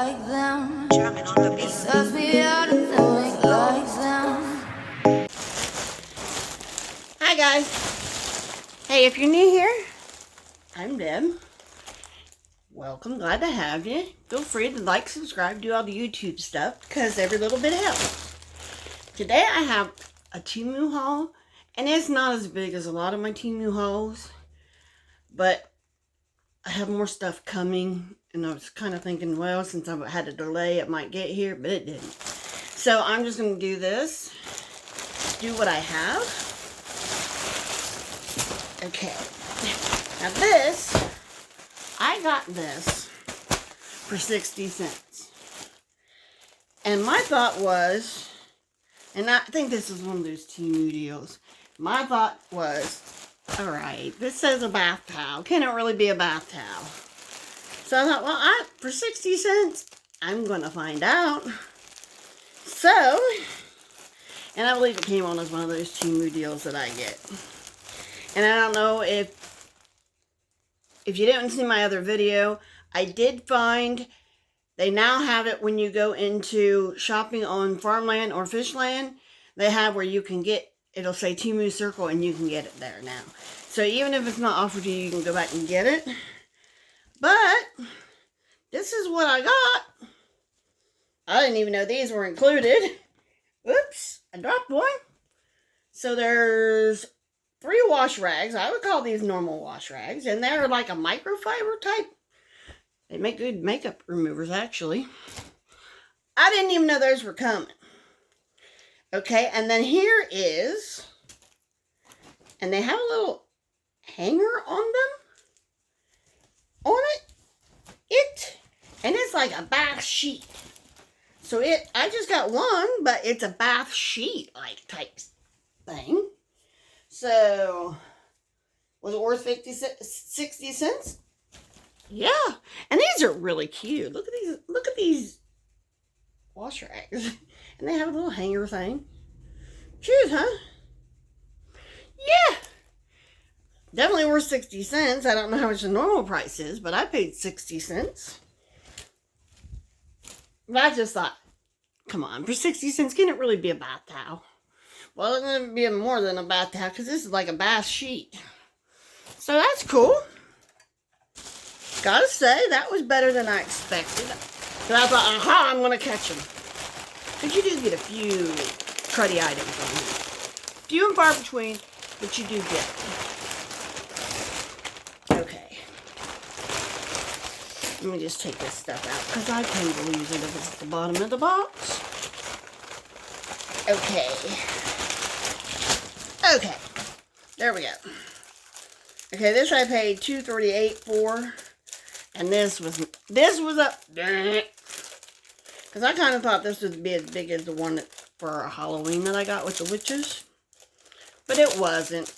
like them. Jamming on the beat. It serves me out and think like them. Hi guys. Hey, if you're new here, I'm Deb. Welcome, glad to have you. Feel free to like, subscribe, do all the YouTube stuff because every little bit helps. Today I have a Temu haul, and it's not as big as a lot of my Temu hauls, but I have more stuff coming, and I was kind of thinking, well, since I've had a delay, it might get here, but it didn't. So I'm just going to do this, do what I have. Okay, now this, I got this for 60 cents. And my thought was, and I think this is one of those Temu deals, my thought was, all right, this says a bath towel. Can it really be a bath towel? So I thought, well, for 60 cents, I'm going to find out. So, and I believe it came on as one of those Temu deals that I get. And I don't know if you didn't see my other video, I did find they now have it when you go into shopping on farmland or fishland. They have where you can get, it'll say Temu Circle, and you can get it there now. So even if it's not offered to you, you can go back and get it. But this is what I got. I didn't even know these were included. Oops, I dropped one. So there's 3 wash rags. I would call these normal wash rags. And they're like a microfiber type. They make good makeup removers, actually. I didn't even know those were coming. Okay, and then here is, and they have a little hanger on it, and it's like a bath sheet. So I just got one, but it's a bath sheet like type thing. So was it worth 60 cents? Yeah, and these are really cute. Look at these wash rags, and they have a little hanger thing. Cute, huh? Yeah. Definitely worth 60 cents. I don't know how much the normal price is, but I paid 60 cents. But I just thought, come on, for 60 cents, can it really be a bath towel? Well, it's going to be more than a bath towel because this is like a bath sheet. So that's cool. Gotta say, that was better than I expected. So I thought, aha, I'm going to catch them. Because you do get a few cruddy items on here. Few and far between, but you do get them. Okay. Let me just take this stuff out because I tend to lose it if it's at the bottom of the box. Okay. Okay. There we go. Okay, this I paid $2.38 for. And this was up. Because I kind of thought this would be as big as the one for Halloween that I got with the witches. But it wasn't.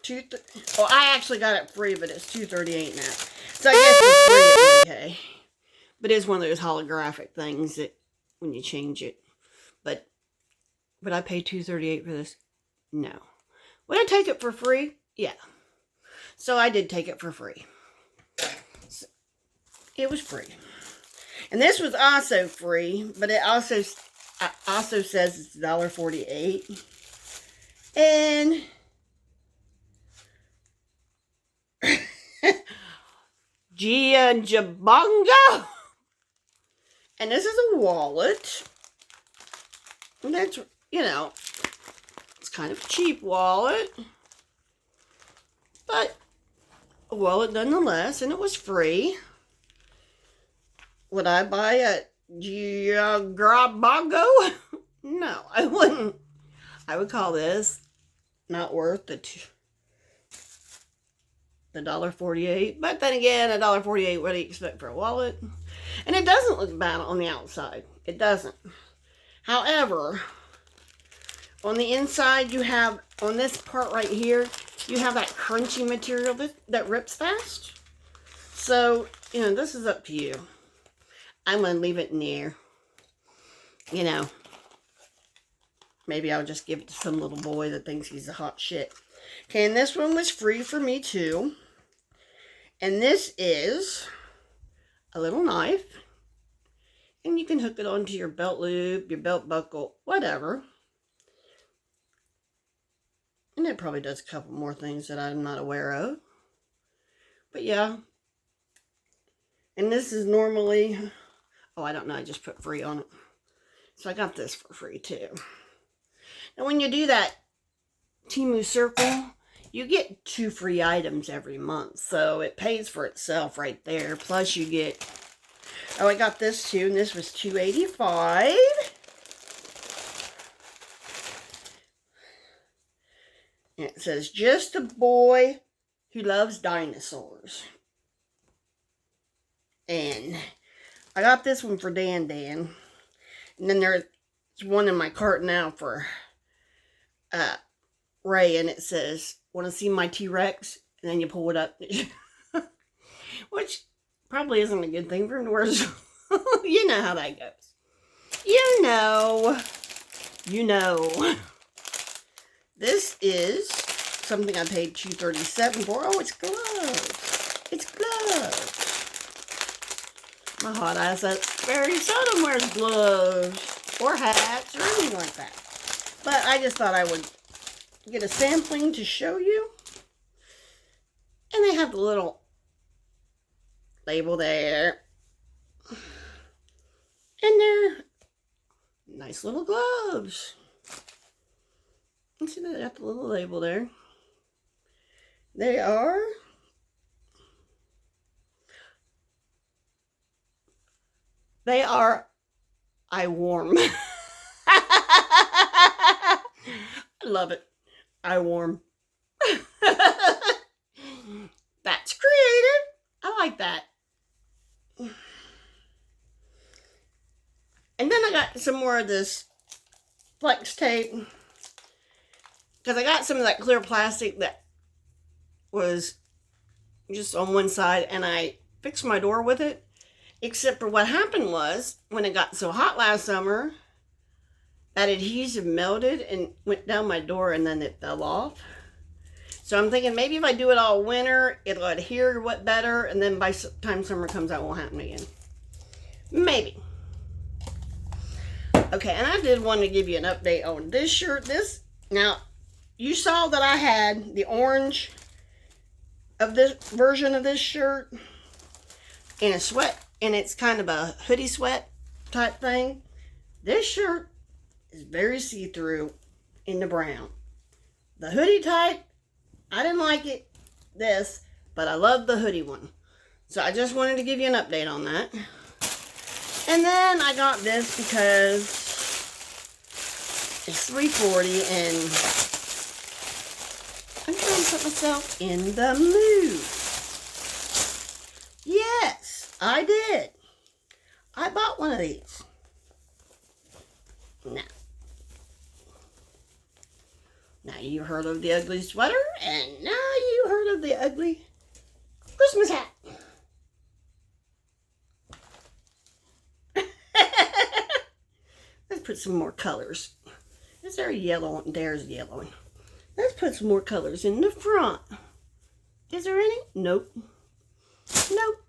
Well, I actually got it free, but it's $2.38 now. So I guess it's free, it's okay. But it's one of those holographic things that when you change it. But I paid $2.38 for this? No. Would I take it for free? Yeah. So I did take it for free. So it was free. And this was also free, but it also says it's $1.48. And Gia and Jabonga. And this is a wallet. And that's, you know, it's kind of a cheap wallet. But a wallet nonetheless, and it was free. Would I buy a Giagrabago? No, I wouldn't. I would call this not worth the $1.48. But then again, $1.48, what do you expect for a wallet? And it doesn't look bad on the outside. It doesn't. However, on the inside, you have, on this part right here, you have that crunchy material that rips fast. So, you know, this is up to you. I'm going to leave it in the air. You know, maybe I'll just give it to some little boy that thinks he's a hot shit. Okay, and this one was free for me too. And this is a little knife. And you can hook it onto your belt loop, your belt buckle, whatever. And it probably does a couple more things that I'm not aware of. But yeah. And this is normally, oh, I don't know, I just put free on it. So I got this for free too. And when you do that Temu circle, you get 2 free items every month. So it pays for itself right there. Plus you get, oh, I got this too, and this was $2.85. And it says, just a boy who loves dinosaurs. And I got this one for Dan. And then there's one in my cart now for Ray. And it says, want to see my T-Rex? And then you pull it up. Which probably isn't a good thing for him to wear. You know how that goes. You know. This is something I paid $2.37 for. Oh, it's gloves. It's gloves. My hot ass very seldom wears gloves or hats or anything like that. But I just thought I would get a sampling to show you. And they have the little label there. And they're nice little gloves. You see they got the little label there. They are I warm. I love it. I warm. That's creative. I like that. And then I got some more of this flex tape. Because I got some of that clear plastic that was just on one side. And I fixed my door with it. Except for what happened was, when it got so hot last summer, that adhesive melted and went down my door and then it fell off. So I'm thinking maybe if I do it all winter, it'll adhere better. And then by the time summer comes out, it won't happen again. Maybe. Okay, and I did want to give you an update on this shirt. Now, you saw that I had the orange of this version of this shirt in a sweat. And it's kind of a hoodie sweat type thing. This shirt is very see-through in the brown. The hoodie type, I didn't like it, but I love the hoodie one. So I just wanted to give you an update on that. And then I got this because it's $3.40 and I'm trying to put myself in the mood. Yes, I did. I bought one of these. Now you heard of the ugly sweater, and now you heard of the ugly Christmas hat. Let's put some more colors. Is there a yellow? There's yellow. Let's put some more colors in the front. Is there any? Nope. Nope.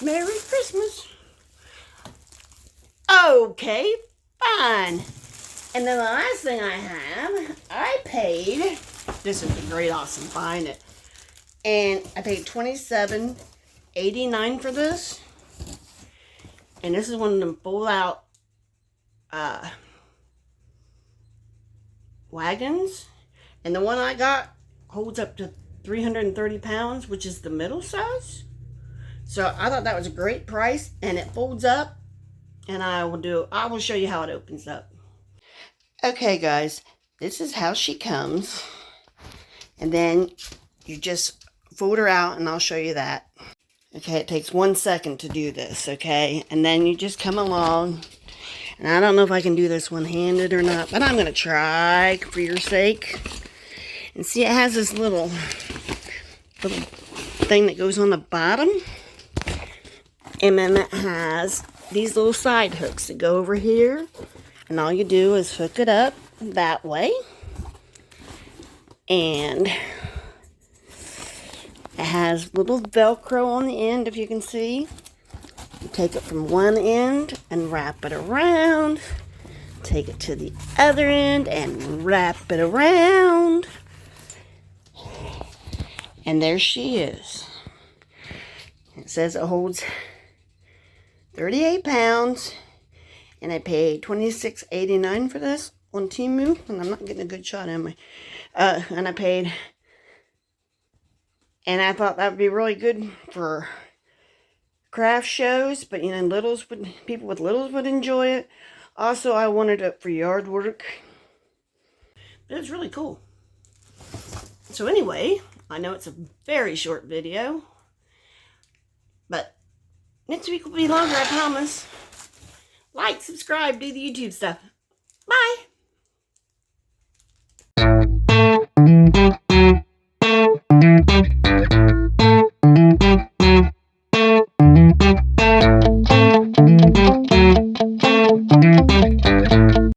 Merry Christmas. Okay, fine. And then the last thing I have, I paid, this is a great awesome find, and I paid $27.89 for this. And this is one of them fold out wagons. And the one I got holds up to 330 pounds, which is the middle size. So I thought that was a great price, and it folds up, and I will show you how it opens up. Okay guys, this is how she comes, and then you just fold her out, and I'll show you that. Okay, it takes 1 second to do this, okay, and then you just come along, and I don't know if I can do this one-handed or not, but I'm going to try for your sake. And see, it has this little thing that goes on the bottom, and then it has these little side hooks that go over here. And all you do is hook it up that way. And it has little Velcro on the end, if you can see. take it from one end and wrap it around. Take it to the other end and wrap it around. And there she is. It says it holds 38 pounds. And I paid $26.89 for this on Temu. And I'm not getting a good shot, am I? And I paid... And I thought that would be really good for craft shows. But, you know, people with littles would enjoy it. Also, I wanted it for yard work. But it's really cool. So anyway, I know it's a very short video. But next week will be longer, I promise. Like, subscribe, do the YouTube stuff. Bye!